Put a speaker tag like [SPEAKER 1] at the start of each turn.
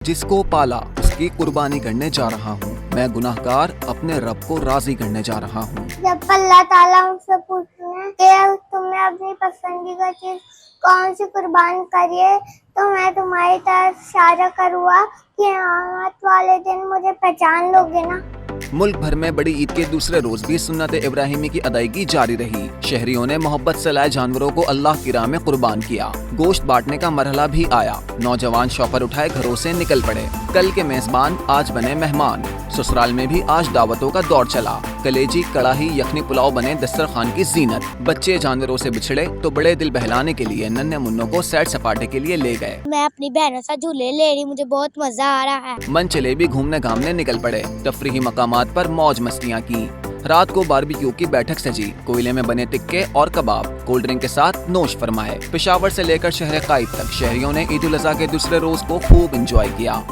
[SPEAKER 1] जिसको पाला उसकी कुर्बानी करने जा रहा हूँ, मैं गुनाहगार अपने रब को राजी करने जा रहा हूँ।
[SPEAKER 2] जब अल्लाह ताला मुझसे पूछे कि तुमने अपनी पसंदीदा चीज कौन सी कुर्बान करी है, तो मैं तुम्हारी तरफ इशारा करूँगा कि क़यामत वाले दिन मुझे पहचान लोगे ना।
[SPEAKER 1] मुल्क भर में बड़ी ईद के दूसरे रोज भी सुन्नत इब्राहिमी की अदायगी जारी रही। शहरियों ने मोहब्बत से लाए जानवरों को अल्लाह की राह में कुर्बान किया। गोश्त बांटने का मरहला भी आया। नौजवान शौकर उठाए घरों से निकल पड़े। कल के मेजबान आज बने मेहमान। ससुराल में भी आज दावतों का दौर चला। कलेजी, कड़ाही, यखनी, पुलाव बने दस्तरखान की जीनत। बच्चे जानवरों से बिछड़े तो बड़े दिल बहलाने के लिए नन्हे मुन्नों को सैर सपाटे के लिए ले गए।
[SPEAKER 2] मैं अपनी बहनों से झूले ले रही, मुझे बहुत मजा आ रहा है।
[SPEAKER 1] मन चले भी घूमने घामने निकल पड़े। तफरीही मकामात पर मौज मस्तियाँ की। रात को बारबेक्यू की बैठक सजी। कोयले में बने टिक्के और कबाब कोल्ड ड्रिंक के साथ नोश फरमाए। पेशावर से लेकर शहर कायद तक शहरियों ने ईद उल अज़हा के दूसरे रोज को खूब एंजॉय किया।